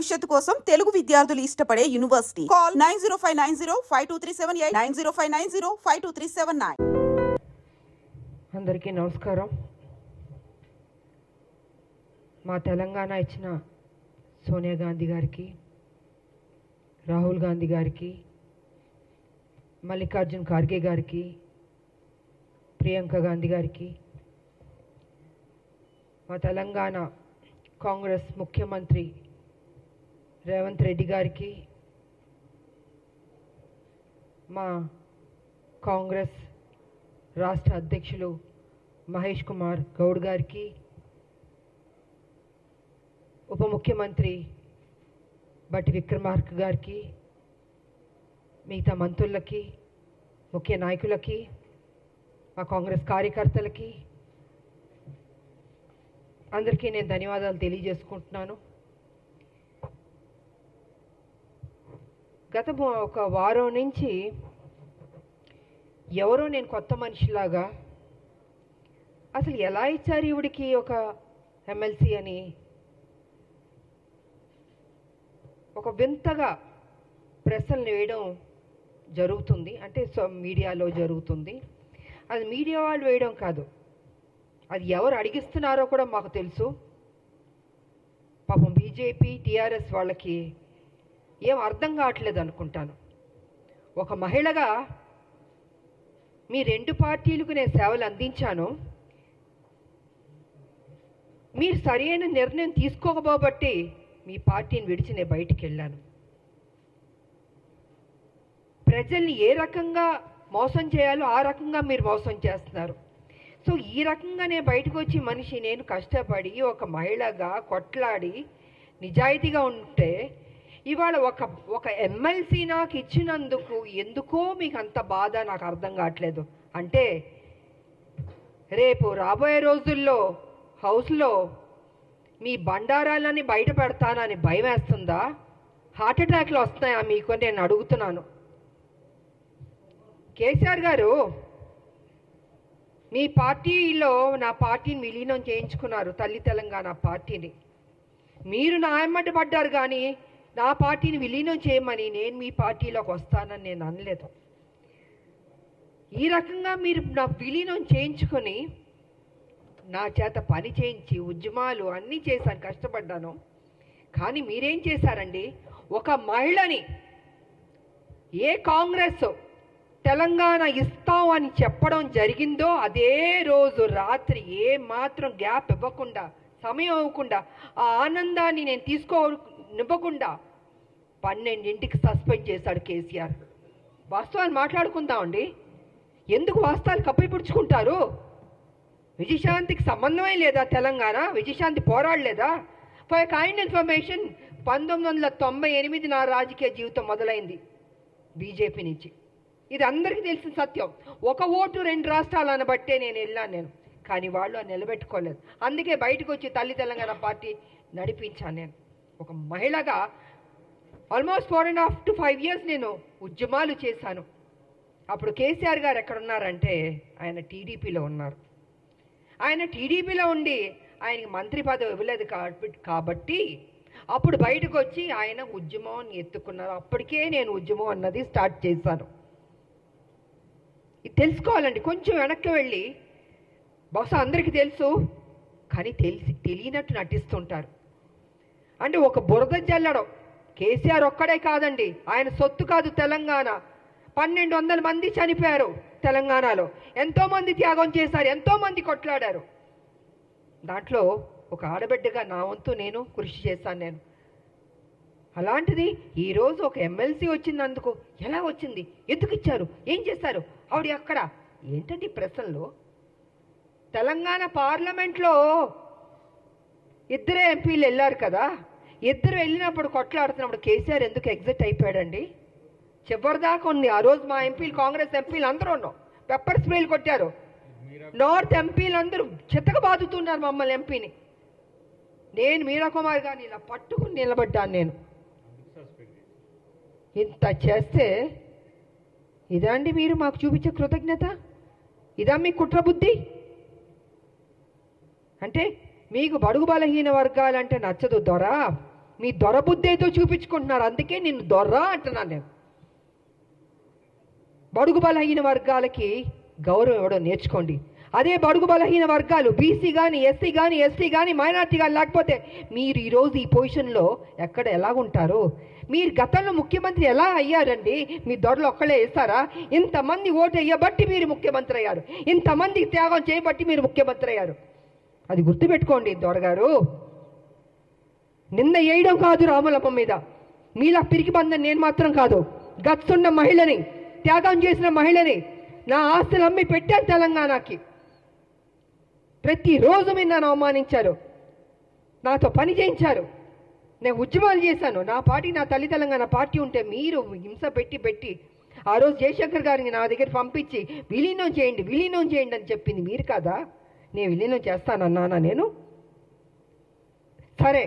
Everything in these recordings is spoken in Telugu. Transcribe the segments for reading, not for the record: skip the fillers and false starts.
భవిష్యత్తు కోసం తెలుగు విద్యార్థులు ఇష్టపడే యూనివర్సిటీ. కాల్ 9059052378 9059052379. అందరికీ నమస్కారం. మా తెలంగాణ ఇచ్చిన సోనియా గాంధీ గారికి, రాహుల్ గాంధీ గారికి, మల్లికార్జున్ ఖార్గే గారికి, ప్రియాంక గాంధీ గారికి, మా తెలంగాణ కాంగ్రెస్ ముఖ్యమంత్రి రేవంత్ రెడ్డి గారికి, మా కాంగ్రెస్ రాష్ట్ర అధ్యక్షులు మహేష్ కుమార్ గౌడ్ గారికి, ఉప ముఖ్యమంత్రి బట్టి విక్రమార్క గారికి, మిగతా మంత్రులకి, ముఖ్య నాయకులకి, మా కాంగ్రెస్ కార్యకర్తలకి అందరికీ నేను ధన్యవాదాలు తెలియజేసుకుంటున్నాను. గత ఒక వారం నుంచి ఎవరో నేను కొత్త మనిషిలాగా అసలు ఎలా ఇచ్చారు ఈవిడికి ఒక ఎమ్మెల్సీ అని ఒక వింతగా ప్రశ్నలు వేయడం జరుగుతుంది. అంటే మీడియాలో జరుగుతుంది. అది మీడియా వాళ్ళు వేయడం కాదు, అది ఎవరు అడిగిస్తున్నారో కూడా మాకు తెలుసు. పాపం బీజేపీ టీఆర్ఎస్ వాళ్ళకి ఏం అర్థం కావట్లేదు అనుకుంటాను. ఒక మహిళగా మీ రెండు పార్టీలకు నేను సేవలు అందించాను, మీరు సరైన నిర్ణయం తీసుకోకపోబట్టి మీ పార్టీని విడిచి నేను బయటికి వెళ్ళాను. ప్రజల్ని ఏ రకంగా మోసం చేయాలో ఆ రకంగా మీరు మోసం చేస్తున్నారు. సో ఈ రకంగా నేను బయటకు వచ్చి మనిషి నేను కష్టపడి ఒక మహిళగా కొట్లాడి నిజాయితీగా ఉంటే ఇవాళ ఒక ఎమ్మెల్సీ నాకు ఇచ్చినందుకు ఎందుకో మీకు అంత బాధ నాకు అర్థం కావట్లేదు. అంటే రేపు రాబోయే రోజుల్లో హౌస్లో మీ బండారాలని బయట పెడతానని భయం వేస్తుందా? హార్ట్ అటాక్లు వస్తున్నాయా మీకు నేను అడుగుతున్నాను. కేసీఆర్ గారు మీ పార్టీలో నా పార్టీని విలీనం చేయించుకున్నారు, తల్లి తెలంగాణ పార్టీని. మీరు నా ఎమ్మట పడ్డారు కానీ నా పార్టీని విలీనం చేయమని నేను మీ పార్టీలోకి వస్తానని నేను అనలేదు. ఈ రకంగా మీరు నా విలీనం చేయించుకొని నా చేత పని చేయించి ఉద్యమాలు అన్నీ చేశాను, కష్టపడ్డాను. కానీ మీరేం చేశారండి? ఒక మహిళని ఏ కాంగ్రెస్ తెలంగాణ ఇస్తాం అని చెప్పడం జరిగిందో అదే రోజు రాత్రి ఏ మాత్రం గ్యాప్ ఇవ్వకుండా, సమయం ఇవ్వకుండా, ఆ ఆనందాన్ని నేను తీసుకోనివ్వకుండా 12ంటికి సస్పెండ్ చేశాడు కేసీఆర్. వాస్తవాలు మాట్లాడుకుందామండి. ఎందుకు వాస్తవాలు కప్పిపుడుచుకుంటారు? విజయశాంతికి సంబంధమే లేదా? తెలంగాణ విజయశాంతి పోరాడలేదా? ఫర్ కైండ్ ఇన్ఫర్మేషన్ 1998 నా రాజకీయ జీవితం మొదలైంది బీజేపీ నుంచి. ఇది అందరికీ తెలిసిన సత్యం. ఒక ఓటు 2 రాష్ట్రాలు అనబట్టే నేను వెళ్ళాను. కానీ వాళ్ళు నిలబెట్టుకోలేదు. అందుకే బయటకు వచ్చి తల్లి తెలంగాణ పార్టీ నడిపించాను. నేను ఒక మహిళగా ఆల్మోస్ట్ 4.5 to 5 years నేను ఉద్యమాలు చేశాను. అప్పుడు కేసీఆర్ గారు ఎక్కడున్నారంటే ఆయన టీడీపీలో ఉన్నారు. ఆయన టీడీపీలో ఉండి ఆయనకి మంత్రి పదవి ఇవ్వలేదు కాబట్టి అప్పుడు బయటకు వచ్చి ఆయన ఉద్యమం ఎత్తుకున్నారు. అప్పటికే నేను ఉద్యమం అన్నది స్టార్ట్ చేశాను. ఇది తెలుసుకోవాలండి. కొంచెం వెనక్కి వెళ్ళి, బహుశా అందరికీ తెలుసు కానీ తెలియనట్టు నటిస్తుంటారు. అంటే ఒక బురద జల్లడం కేసీఆర్ ఒక్కడే కాదండి, ఆయన సొత్తు కాదు తెలంగాణ. 1200 మంది చనిపోయారు తెలంగాణలో, ఎంతోమంది త్యాగం చేశారు, ఎంతోమంది కొట్లాడారు. దాంట్లో ఒక ఆడబిడ్డగా నా వంతు నేను కృషి చేశాను. అలాంటిది ఈరోజు ఒక ఎమ్మెల్సీ వచ్చినందుకు ఎలా వచ్చింది, ఎందుకు ఇచ్చారు, ఏం చేశారు, ఆవిడ అక్కడ ఏంటంటే ప్రశ్నలు. తెలంగాణ పార్లమెంట్లో 2 ఎంపీలు వెళ్ళారు కదా, 2 వెళ్ళినప్పుడు కొట్లాడుతున్నప్పుడు కేసీఆర్ ఎందుకు ఎగ్జిట్ అయిపోయాడండి? చివరిదాకా ఉంది. ఆ రోజు మా ఎంపీలు, కాంగ్రెస్ ఎంపీలు అందరూ ఉన్నాం, పెప్పర్ స్ప్రేలు కొట్టారు. నార్త్ ఎంపీలు అందరూ చితక బాదుతున్నారు మమ్మల్ని ఎంపీని. నేను మీరా కుమార్ గారిని ఇలా పట్టుకుని నిలబడ్డాను. నేను ఇంత చేస్తే ఇదండి మీరు మాకు చూపించే కృతజ్ఞత? ఇదా మీ కుట్ర బుద్ధి? అంటే మీకు బడుగు బలహీన వర్గాలంటే నచ్చదు దొరా, మీ దొరబుద్ధేతో చూపించుకుంటున్నారు. అందుకే నిన్ను దొర్ర అంటున్నాను నేను. బడుగు బలహీన వర్గాలకి గౌరవం ఇవ్వడం నేర్చుకోండి. అదే బడుగు బలహీన వర్గాలు బీసీ కానీ ఎస్సీ కానీ ఎస్టీ కానీ మైనార్టీ కానీ లేకపోతే మీరు ఈరోజు ఈ పొజిషన్లో ఎక్కడ ఎలాగుంటారు? మీరు గతంలో ముఖ్యమంత్రి ఎలా అయ్యారండి? మీ దొరలు ఒక్కళ్ళే వేస్తారా? ఇంతమంది ఓటు వేయబట్టి మీరు ముఖ్యమంత్రి అయ్యారు, ఇంతమంది త్యాగం చేయబట్టి మీరు ముఖ్యమంత్రి అయ్యారు. అది గుర్తుపెట్టుకోండి దొరగారు. నిన్న వేయడం కాదు రాములమ్మ మీద, మీలా పిరికి బందని నేను మాత్రం కాదు. గచ్చున్న మహిళని, త్యాగం చేసిన మహిళని, నా ఆస్తులు అమ్మి పెట్టాను తెలంగాణకి. ప్రతిరోజు మీరు నన్ను అవమానించారు, నాతో పని చేయించారు, నేను ఉద్యమాలు చేశాను. నా పార్టీ, నా తల్లి తెలంగాణ పార్టీ ఉంటే మీరు హింస పెట్టి ఆ రోజు జయశంకర్ గారిని నా దగ్గర పంపించి విలీనం చేయండి అని చెప్పింది మీరు కాదా? నేను విలీనం చేస్తానన్నానా నేను? సరే,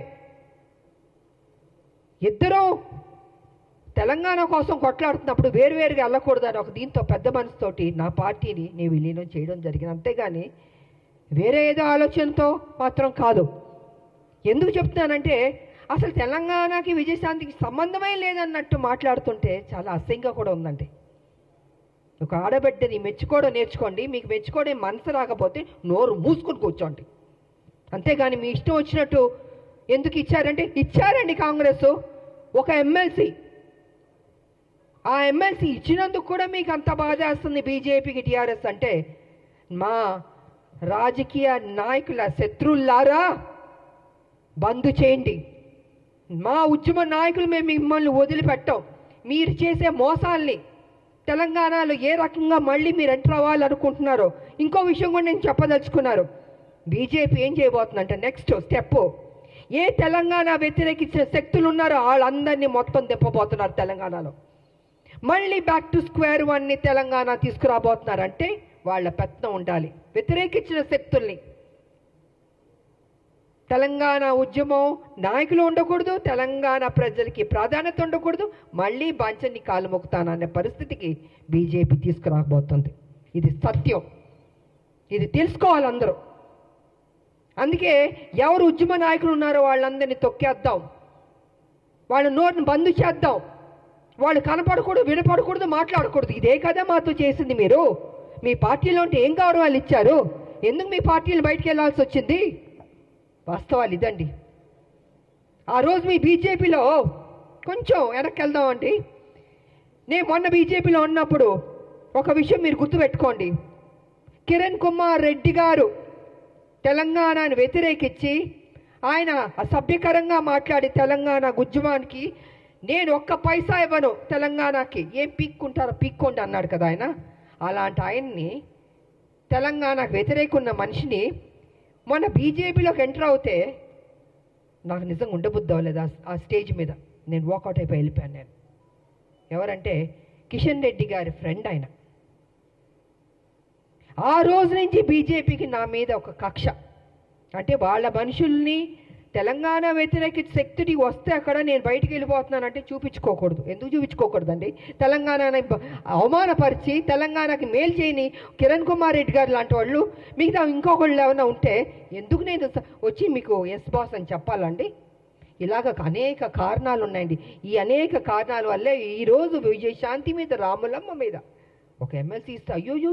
ఇద్దరూ తెలంగాణ కోసం కొట్లాడుతున్నప్పుడు వేరువేరుగా వెళ్ళకూడదని ఒక దీంతో పెద్ద మనసుతోటి నా పార్టీని నేను విలీనం చేయడం జరిగింది. అంతేగాని వేరే ఏదో ఆలోచనతో మాత్రం కాదు. ఎందుకు చెప్తున్నానంటే అసలు తెలంగాణకి విజయశాంతికి సంబంధమే లేదన్నట్టు మాట్లాడుతుంటే చాలా అసహ్యంగా కూడా ఉందండి. ఒక ఆడబిడ్డని మెచ్చుకోవడం నేర్చుకోండి. మీకు మెచ్చుకోవడం మనసు రాకపోతే నోరు మూసుకొని కూర్చోండి. అంతేగాని మీ ఇష్టం వచ్చినట్టు ఎందుకు ఇచ్చారంటే ఇచ్చారండి కాంగ్రెస్ ఒక ఎమ్మెల్సీ. ఆ ఎమ్మెల్సీ ఇచ్చినందుకు కూడా మీకు అంత బాధ వేస్తుంది బీజేపీకి, టీఆర్ఎస్ అంటే. మా రాజకీయ నాయకుల శత్రువులారా బంద్ చేయండి. మా ఉద్యమ నాయకులు మేము మిమ్మల్ని వదిలిపెట్టాం. మీరు చేసే మోసాల్ని తెలంగాణలో ఏ రకంగా మళ్ళీ మీరు ఎంటర్ అవ్వాలనుకుంటున్నారో ఇంకో విషయం కూడా నేను చెప్పదలుచుకున్నారు. బీజేపీ ఏం చేయబోతుందంటే నెక్స్ట్ స్టెప్, ఏ తెలంగాణ వ్యతిరేకించే శక్తులు ఉన్నారో వాళ్ళందరినీ మొత్తం తిప్పబోతున్నారు తెలంగాణలో. మళ్ళీ బ్యాక్ టు స్క్వేర్ వన్ని తెలంగాణ తీసుకురాబోతున్నారంటే వాళ్ళ పెత్తనం ఉండాలి. వ్యతిరేకించిన శక్తుల్ని, తెలంగాణ ఉద్యమం నాయకులు ఉండకూడదు, తెలంగాణ ప్రజలకి ప్రాధాన్యత ఉండకూడదు, మళ్ళీ బాంచన్ని కాలు మొక్కుతాననే పరిస్థితికి బీజేపీ తీసుకురాబోతుంది. ఇది సత్యం, ఇది తెలుసుకోవాలి అందరూ. అందుకే ఎవరు ఉద్యమ నాయకులు ఉన్నారో వాళ్ళందరినీ తొక్కేద్దాం, వాళ్ళ నోటిని బంద్ చేద్దాం. వాళ్ళు కనపడకూడదు, వినపడకూడదు, మాట్లాడకూడదు. ఇదే కదా మాతో చేసింది మీరు. మీ పార్టీలో ఉంటే ఏం గౌరవాలు ఇచ్చారు? ఎందుకు మీ పార్టీలు బయటికి వెళ్ళాల్సి వచ్చింది? వాస్తవాలు ఇదండి. ఆ రోజు మీ బీజేపీలో కొంచెం వెనక్కి వెళ్దామండి. నేను మొన్న బీజేపీలో ఉన్నప్పుడు ఒక విషయం మీరు గుర్తుపెట్టుకోండి. కిరణ్ కుమార్ రెడ్డి గారు తెలంగాణను వ్యతిరేకించి ఆయన అసభ్యకరంగా మాట్లాడి తెలంగాణ ఉద్యమానికి నేను ఒక్క పైసా ఇవ్వను తెలంగాణకి, ఏం పీక్కుంటారో పీక్కోండి అన్నాడు కదా ఆయన. అలాంటి ఆయన్ని, తెలంగాణకు వ్యతిరేకున్న మనిషిని మొన్న బీజేపీలోకి ఎంటర్ అవుతే నాకు నిజంగా ఉండబుద్ధి అవ్వలేదు. ఆ స్టేజ్ మీద నేను వాకౌట్ అయిపోయి వెళ్ళిపోయాను నేను. ఎవరంటే కిషన్ రెడ్డి గారి ఫ్రెండ్ ఆయన. ఆ రోజు నుంచి బీజేపీకి నా మీద ఒక కక్ష. అంటే వాళ్ళ మనుషుల్ని తెలంగాణ వ్యతిరేక శక్తికి వస్తే అక్కడ నేను బయటికి వెళ్ళిపోతున్నానంటే చూపించుకోకూడదు. ఎందుకు చూపించుకోకూడదండి? తెలంగాణని అవమానపరిచి తెలంగాణకి మేలు చేయని కిరణ్ కుమార్ రెడ్డి గారు లాంటి వాళ్ళు మిగతా ఇంకొకళ్ళు ఏమైనా ఉంటే ఎందుకు నేను వచ్చి మీకు ఎస్ బాస్ అని చెప్పాలండి? ఇలాగ అనేక కారణాలు ఉన్నాయండి. ఈ అనేక కారణాల వల్లే ఈరోజు విజయశాంతి మీద, రాములమ్మ మీద ఒక ఎమ్మెల్సీ ఇస్తే అయ్యో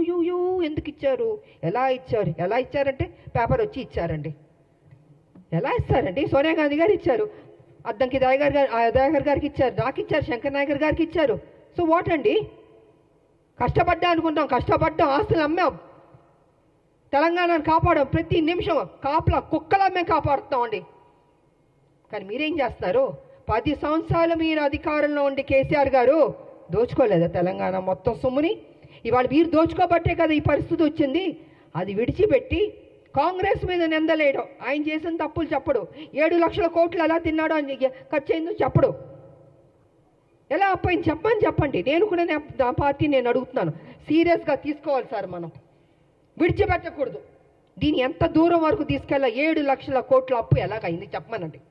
ఎందుకు ఇచ్చారు, ఎలా ఇచ్చారంటే పేపర్ వచ్చి ఇచ్చారండి. ఎలా ఇస్తారండి? సోనియా గాంధీ గారు ఇచ్చారు, అద్దంకి దయాకర్ గారికి ఇచ్చారు, నాకు ఇచ్చారు, శంకర్ నాయకర్ గారికి ఇచ్చారు. సో వాట్ అండి? కష్టపడ్డా అనుకుంటాం, కష్టపడ్డాం, ఆస్తులు అమ్మాం, తెలంగాణను కాపాడాం. ప్రతి నిమిషం కాపలా కుక్కలా మేము కాపాడుతామండి. కానీ మీరేం చేస్తున్నారు? 10 సంవత్సరాలు మీరు అధికారంలో ఉండి కేసీఆర్ గారు దోచుకోలేదా తెలంగాణ మొత్తం సొమ్ముని? ఇవాళ మీరు దోచుకోబట్టే కదా ఈ పరిస్థితి వచ్చింది. అది విడిచిపెట్టి కాంగ్రెస్ మీద నిందలేయడం, ఆయన చేసిన తప్పులు చెప్పడు, 7 లక్షల కోట్లు ఎలా తిన్నాడో అని ఖర్చు అయిందో చెప్పడు, ఎలా అప్పయింది చెప్పండి. నేను కూడా నా పార్టీ నేను అడుగుతున్నాను, సీరియస్గా తీసుకోవాలి సార్. మనం విడిచిపెట్టకూడదు. దీన్ని ఎంత దూరం వరకు తీసుకెళ్ళా? 7 లక్షల కోట్ల అప్పు ఎలాగైంది చెప్పమనండి.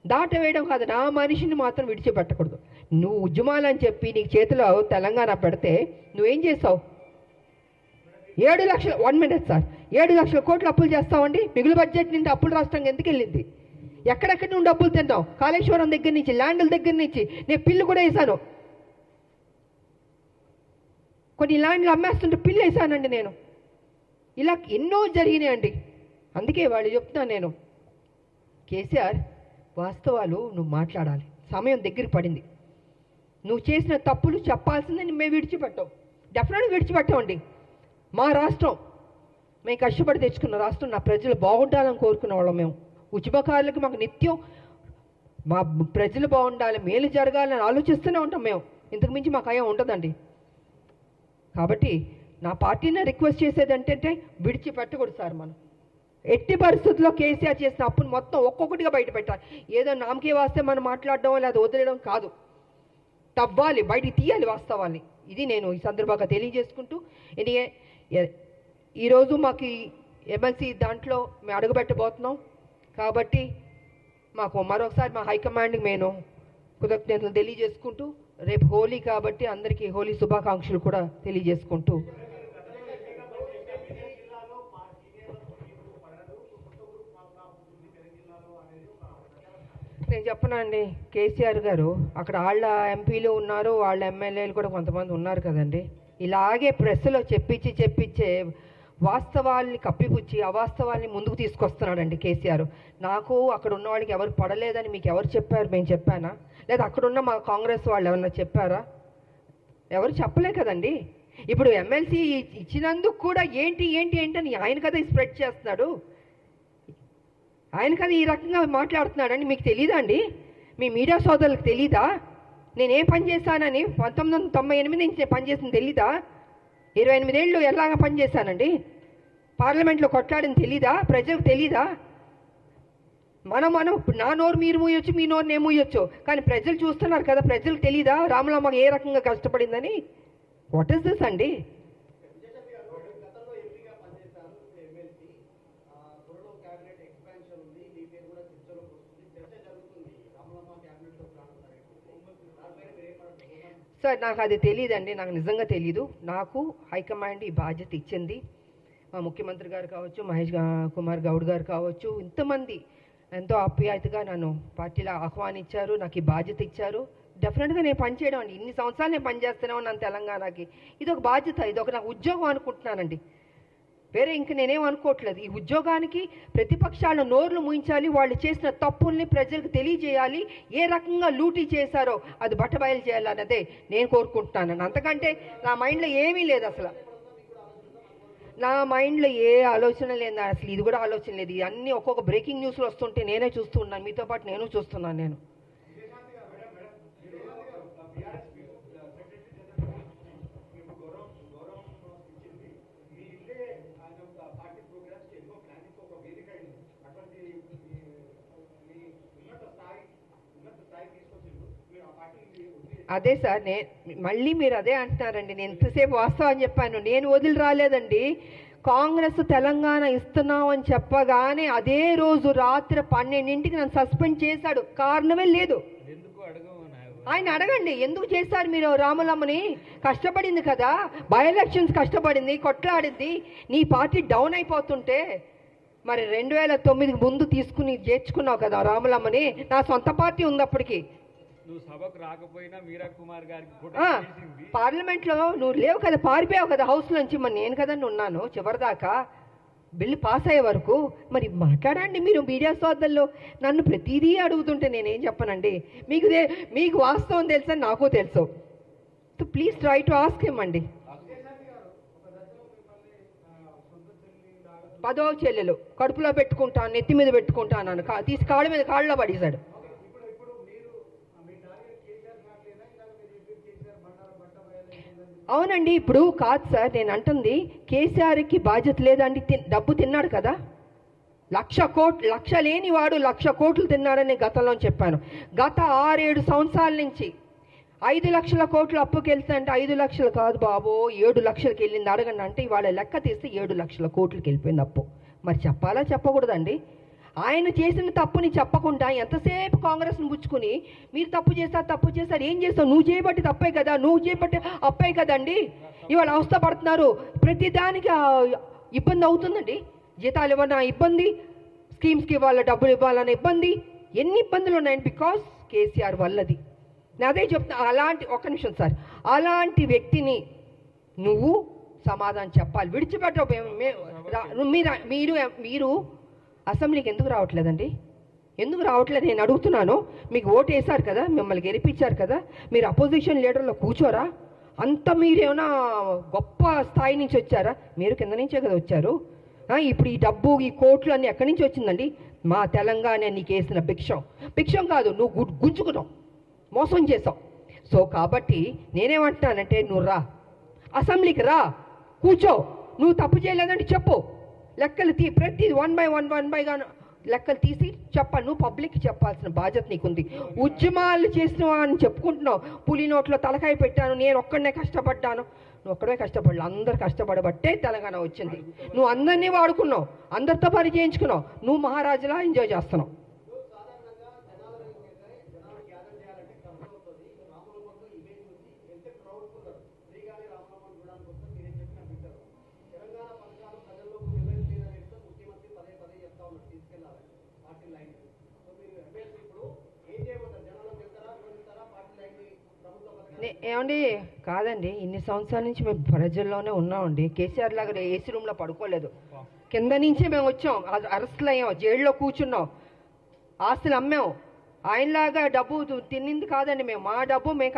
దాటవేయడం కాదు, నా మనిషిని మాత్రం విడిచిపెట్టకూడదు. నువ్వు ఉద్యమాలని చెప్పి నీకు చేతిలో తెలంగాణ పెడితే నువ్వేం చేసావు? 7 లక్షల 1 మినిట్ సార్, 7 లక్షల కోట్లు అప్పులు చేస్తామండి. మిగులు బడ్జెట్ నుండి అప్పులు రాష్ట్రంగా ఎందుకు వెళ్ళింది? ఎక్కడెక్కడి నుండి డబ్బులు తింటాం? కాళేశ్వరం దగ్గర నుంచి, ల్యాండ్ల దగ్గర నుంచి. నేను పిల్లు కూడా వేసాను, కొన్ని ల్యాండ్లు అమ్మేస్తుంటే పిల్లు వేసానండి నేను. ఇలా ఎన్నో జరిగినాయండి. అందుకే వాళ్ళు చెప్తున్నాను నేను, కేసీఆర్ వాస్తవాలు నువ్వు మాట్లాడాలి. సమయం దగ్గరికి పడింది. నువ్వు చేసిన తప్పులు చెప్పాల్సిందని మేము విడిచిపెట్టాం, డెఫినెట్గా విడిచిపెట్టామండి. మా రాష్ట్రం, మేము కష్టపడి తెచ్చుకున్న రాష్ట్రం, నా ప్రజలు బాగుండాలని కోరుకునే వాళ్ళం మేము. ఉద్యమకారులకు మాకు నిత్యం మా ప్రజలు బాగుండాలి, మేలు జరగాలని ఆలోచిస్తూనే ఉంటాం మేము. ఇంతకు మించి మాకు అయ్యా ఉంటుందండి. కాబట్టి నా పార్టీని రిక్వెస్ట్ చేసేది ఏంటంటే విడిచిపెట్టకూడదు సార్. మనం ఎట్టి పరిస్థితుల్లో కేసీఆర్ చేసిన అప్పును మొత్తం ఒక్కొక్కటిగా బయట పెట్టాలి. ఏదో నామకే వాస్తే మనం మాట్లాడడం లేదా వదిలేయడం కాదు, తవ్వాలి, బయటికి తీయాలి వాస్తవాన్ని. ఇది నేను ఈ సందర్భంగా తెలియజేసుకుంటూ, ఈరోజు మాకు ఎమ్మెల్సీ దాంట్లో మేము అడుగుపెట్టబోతున్నాం. కాబట్టి మాకు మరొకసారి మా హైకమాండ్కి నేను కృతజ్ఞతలు తెలియజేసుకుంటూ, రేపు హోలీ కాబట్టి అందరికీ హోలీ శుభాకాంక్షలు కూడా తెలియజేసుకుంటూ, నేను చెప్పనండి. కేసీఆర్ గారు అక్కడ వాళ్ళ ఎంపీలు ఉన్నారు, వాళ్ళ ఎమ్మెల్యేలు కూడా కొంతమంది ఉన్నారు కదండి. ఇలాగే ప్రెస్లో చెప్పించే వాస్తవాల్ని కప్పిపుచ్చి అవాస్తవాల్ని ముందుకు తీసుకొస్తున్నాడండి కేసీఆర్. నాకు అక్కడ ఉన్న వాళ్ళకి ఎవరు పడలేదని మీకు ఎవరు చెప్పారు? మేము చెప్పానా? లేదా అక్కడున్న మా కాంగ్రెస్ వాళ్ళు ఎవరన్నా చెప్పారా? ఎవరు చెప్పలే కదండి. ఇప్పుడు ఎమ్మెల్సీ ఇచ్చినందుకు కూడా ఏంటి అని ఆయన కదా స్ప్రెడ్ చేస్తున్నాడు, ఆయన కదా ఈ రకంగా మాట్లాడుతున్నాడని మీకు తెలీదా అండి? మీ మీడియా సోదరులకు తెలీదా? నేనేం పని చేశానని 1998 నుంచి నేను పనిచేసింది తెలీదా? 28 ఏళ్ళు ఎలాగ పనిచేశానండి, పార్లమెంట్లో కొట్లాడింది తెలీదా? ప్రజలకు తెలీదా? మనం నా నోరు మీరు మూయొచ్చు, మీ నోరు నేను మూయొచ్చు, కానీ ప్రజలు చూస్తున్నారు కదా. ప్రజలకు తెలీదా రాములమ్మ ఏ రకంగా కష్టపడిందని? వాట్ ఈస్ దిస్ అండి? సార్ నాకు అది తెలియదండి, నాకు నిజంగా తెలీదు. నాకు హైకమాండ్ ఈ బాధ్యత ఇచ్చింది. మా ముఖ్యమంత్రి గారు కావచ్చు, మహేష్ కుమార్ గౌడ్ గారు కావచ్చు, ఇంతమంది ఎంతో ఆప్యాయతగా నన్ను పార్టీలో ఆహ్వానించారు, నాకు ఈ బాధ్యత ఇచ్చారు. డెఫినెట్గా నేను పనిచేయడం అండి. ఇన్ని సంవత్సరాలు నేను పనిచేస్తూనే ఉన్నాను తెలంగాణకి. ఇది ఒక బాధ్యత, ఇది ఒక నాకు ఉద్యోగం అనుకుంటున్నానండి. వేరే ఇంక నేనేం అనుకోవట్లేదు. ఈ ఉద్యోగానికి ప్రతిపక్షాలను నోర్లు మూయించాలి, వాళ్ళు చేసిన తప్పుల్ని ప్రజలకు తెలియజేయాలి, ఏ రకంగా లూటీ చేశారో అది బట్టబయలు చేయాలన్నదే నేను కోరుకుంటున్నాను. అంతకంటే నా మైండ్లో ఏమీ లేదు అసలు. నా మైండ్లో ఏ ఆలోచన లేదు అసలు, ఇది కూడా ఆలోచన లేదు. ఇవన్నీ ఒక్కొక్క బ్రేకింగ్ న్యూస్లో వస్తుంటే నేనే చూస్తూ ఉన్నాను, మీతో పాటు నేను చూస్తున్నాను. నేను అదే సార్, మళ్ళీ మీరు అదే అంటున్నారండి. నేను ఎంతసేపు వాస్తవం చెప్పాను, నేను వదిలి రాలేదండి. కాంగ్రెస్ తెలంగాణ ఇస్తున్నాం అని చెప్పగానే అదే రోజు రాత్రి 12ంటికి నన్ను సస్పెండ్ చేశాడు. కారణమే లేదు. ఆయన అడగండి ఎందుకు చేశారు మీరు? రాములమ్మని కష్టపడింది కదా, బై ఎలక్షన్స్ కష్టపడింది, కొట్లాడింది. నీ పార్టీ డౌన్ అయిపోతుంటే మరి 2009 ముందు తీసుకుని చేర్చుకున్నావు కదా రాములమ్మని. నా సొంత పార్టీ ఉంది అప్పటికి. నువ్వు సభకు రాకపోయినా మీరా కుమార్ గారికి పార్లమెంట్లో నువ్వు లేవు కదా, పారిపోయావు కదా హౌస్ నుంచి. మరి నేను కదండి ఉన్నాను చివరిదాకా, బిల్లు పాస్ అయ్యే వరకు. మరి మాట్లాడండి మీరు మీడియా సోదరులు. నన్ను ప్రతిదీ అడుగుతుంటే నేనేం చెప్పనండి? మీకు వాస్తవం తెలుసా, నాకు తెలుసు. So please try to ask him అండి. 10వ చెల్లెలు కడుపులో పెట్టుకుంటాను, నెత్తి మీద పెట్టుకుంటాను, తీసి కాళ్ళలో పడేశాడు. అవునండి, ఇప్పుడు కాదు సార్ నేను అంటుంది, కేసీఆర్కి బాధ్యత లేదండి. డబ్బు తిన్నాడు కదా, 1,00,000 కోట్లు, లక్ష లేని వాడు 1,00,000 కోట్లు తిన్నాడని గతంలో చెప్పాను. గత 6-7 సంవత్సరాల నుంచి 5 లక్షల కోట్లు అప్పుకి వెళ్తుంటే 5 లక్షలు కాదు బాబో 7 లక్షలకి వెళ్ళింది అడగండి అంటే ఇవాళ లెక్క తీస్తే 7 లక్షల కోట్లకి వెళ్ళిపోయింది అప్పు. మరి చెప్పాలా చెప్పకూడదండి? ఆయన చేసిన తప్పుని చెప్పకుండా ఎంతసేపు కాంగ్రెస్ను పుచ్చుకుని మీరు తప్పు చేశారు ఏం చేస్తావు? నువ్వు చేయబట్టి తప్పే కదా, నువ్వు చేయబట్టి అప్పే కదండి. ఇవాళ అవస్థ పడుతున్నారు, ప్రతిదానికి ఇబ్బంది అవుతుందండి. జీతాలు ఇవ్వనా ఇబ్బంది, స్కీమ్స్కి ఇవ్వాల డబ్బులు ఇవ్వాలన్న ఇబ్బంది, ఎన్ని ఇబ్బందులు ఉన్నాయండి బికాస్ కేసీఆర్ వల్లది. నేను అదే చెప్తా. అలాంటి ఒక్క నిమిషం సార్, అలాంటి వ్యక్తిని నువ్వు సమాధానం చెప్పాలి. విడిచిపెట్టవు. మీరు అసెంబ్లీకి ఎందుకు రావట్లేదండి? ఎందుకు రావట్లేదు నేను అడుగుతున్నాను. మీకు ఓటు వేశారు కదా, మిమ్మల్ని గెలిపించారు కదా, మీరు అపోజిషన్ లీడర్లో కూర్చోరా? అంత మీరేమైనా గొప్ప స్థాయి నుంచి వచ్చారా? మీరు కింద నుంచే కదా వచ్చారు. ఇప్పుడు ఈ డబ్బు, ఈ కోట్లు అన్నీ ఎక్కడి నుంచి వచ్చిందండి? మా తెలంగాణ నీకు వేసిన భిక్షం కాదు, నువ్వు గుంజుకున్నావు, మోసం చేసావు. సో కాబట్టి నేనేమంటున్నానంటే నువ్వు రా, అసెంబ్లీకి రా, కూర్చో. నువ్వు తప్పు చేయలేదంటే చెప్పు, లెక్కలు ప్రతి వన్ బై గా లెక్కలు తీసి చెప్పాలి. నువ్వు పబ్లిక్కి చెప్పాల్సిన బాధ్యత నీకుంది. ఉద్యమాలు చేసినవా అని చెప్పుకుంటున్నావు. పులి నోట్లో తలకాయ పెట్టాను, నేను ఒక్కడనే కష్టపడ్డాను. నువ్వు ఒక్కడే కష్టపడలే, అందరు కష్టపడబట్టే తెలంగాణ వచ్చింది. నువ్వు అందరినీ వాడుకున్నావు, అందరితో పని చేయించుకున్నావు, నువ్వు మహారాజులా ఎంజాయ్ చేస్తున్నావు. ఏమండి కాదండి, ఇన్ని సంవత్సరాల నుంచి మేము ప్రజల్లోనే ఉన్నామండి. కేసీఆర్ లాగా ఏసీ రూమ్లో పడుకోలేదు. కింద నుంచే మేము వచ్చాం, అరెస్టులు అయ్యాం, జైల్లో కూర్చున్నాం, ఆస్తులు అమ్మాం. ఆయనలాగా డబ్బు తిన్నింది కాదండి మేము. మా డబ్బు మేము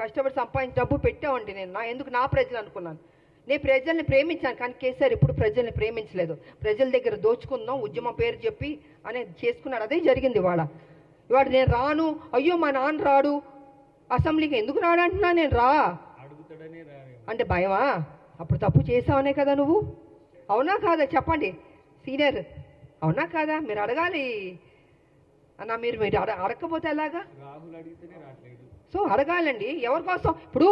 కష్టపడి సంపాదించిన డబ్బు పెట్టామండి. ఎందుకు నా ప్రజలు అనుకున్నాను. నేను ప్రజల్ని ప్రేమించాను, కానీ కేసీఆర్ ఇప్పుడు ప్రజల్ని ప్రేమించలేదు. ప్రజల దగ్గర దోచుకుందాం, ఉద్యమం పేరు చెప్పి అనేది చేసుకున్నాడు. అదే జరిగింది. ఇవాళ నేను రాను, అయ్యో మా నాన్న రాడు, అసెంబ్లీకి ఎందుకు రాడంటున్నా నేను రా అంటే భయమా? అప్పుడు తప్పు చేసావనే కదా నువ్వు. అవునా కాదా చెప్పండి సీనియర్, అవునా కాదా? మీరు అడగాలి అన్న. మీరు అడగకపోతే ఎలాగా? సో అడగాలండి. ఎవరి కోసం? ఇప్పుడు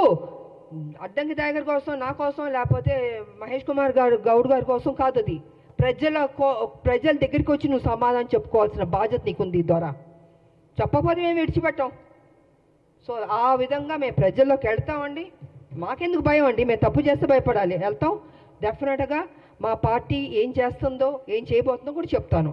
అడ్డంకి టైగర్ కోసం, నా కోసం, లేకపోతే మహేష్ కుమార్ గౌడ్ గారి కోసం కాదు. అది ప్రజల దగ్గరికి వచ్చి నువ్వు సమాధానం చెప్పుకోవాల్సిన బాధ్యత నీకుంది. ద్వారా చెప్పకపోతే మేము విడిచిపెట్టాం. సో ఆ విధంగా మేము ప్రజల్లోకి వెళ్తామండి. మాకెందుకు భయం అండి? మేము తప్పు చేస్తే భయపడాలి? వెళ్తాం డెఫినెట్గా. మా పార్టీ ఏం చేస్తుందో, ఏం చేయబోతుందో కూడా చెప్తాను.